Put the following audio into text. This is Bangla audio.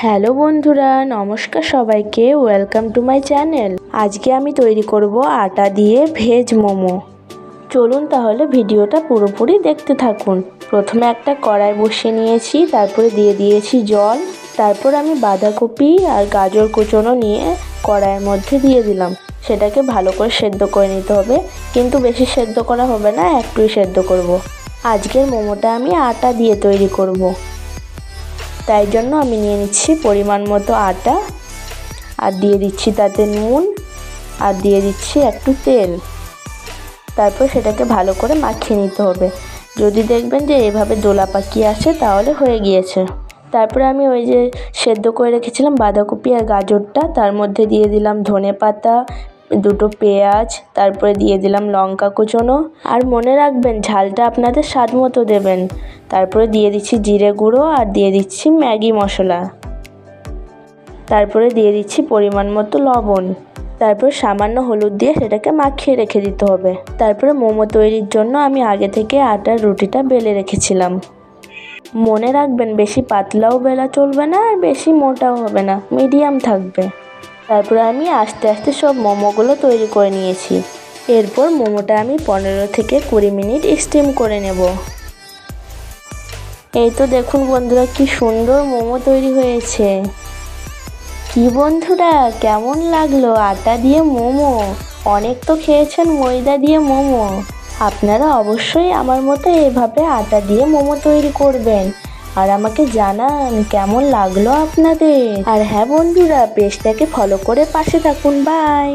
হ্যালো বন্ধুরা, নমস্কার সবাইকে। Welcome to my channel. আজকে আমি তৈরি করব আটা দিয়ে ভেজ মোমো। চলুন তাহলে ভিডিওটা পুরোপুরি দেখতে থাকুন। প্রথমে একটা কড়াই বসিয়ে নিয়েছি, তারপরে দিয়ে দিয়েছি জল। তারপর আমি বাঁধাকপি আর গাজর কুচোনো নিয়ে কড়াইয়ের মধ্যে দিয়ে দিলাম। সেটাকে ভালো করে সেদ্ধ করে নিতে হবে, কিন্তু বেশি সেদ্ধ করা হবে না, একটুই সেদ্ধ করব। আজকের মোমোটা আমি আটা দিয়ে তৈরি করব, তাই জন্য আমি নিয়ে নিচ্ছি পরিমাণ মতো আটা, আর দিয়ে দিচ্ছি তাতে নুন, আর দিয়ে দিচ্ছি একটু তেল। তারপর সেটাকে ভালো করে মাখিয়ে নিতে হবে। যদি দেখবেন যে এভাবে দোলা পাকিয়ে আসে তাহলে হয়ে গিয়েছে। তারপরে আমি ওই যে সেদ্ধ করে রেখেছিলাম বাঁধাকপি আর গাজরটা, তার মধ্যে দিয়ে দিলাম ধনেপাতা, দুটো পেঁয়াজ, তারপরে দিয়ে দিলাম লঙ্কা কুচোনো। আর মনে রাখবেন ঝালটা আপনাদের স্বাদ মতো দেবেন। তারপরে দিয়ে দিচ্ছি জিরে গুঁড়ো, আর দিয়ে দিচ্ছি ম্যাগি মশলা। তারপরে দিয়ে দিচ্ছি পরিমাণ মতো লবণ। তারপর সামান্য হলুদ দিয়ে সেটাকে মাখিয়ে রেখে দিতে হবে। তারপরে মোমো তৈরির জন্য আমি আগে থেকে আটার রুটিটা বেলে রেখেছিলাম। মনে রাখবেন বেশি পাতলাও বেলা চলবে না, আর বেশি মোটাও হবে না, মিডিয়াম থাকবে। তারপরে আমি আস্তে আস্তে সব মোমোগুলো তৈরি করে নিয়েছি। এরপর মোমোটা আমি 15 থেকে 20 মিনিট স্টিম করে নেব। এই তো দেখুন বন্ধুরা, কি সুন্দর মোমো তৈরি হয়েছে। কি বন্ধুরা, কেমন লাগলো আটা দিয়ে মোমো? অনেক তো খেয়েছেন ময়দা দিয়ে মোমো। আপনারা অবশ্যই আমার মতো এভাবে আটা দিয়ে মোমো তৈরি করবেন, আর আমাকে জানান কেমন লাগলো আপনাদের। আর হ্যাঁ বন্ধুরা, পেজটাকে ফলো করে পাশে থাকুন। বাই।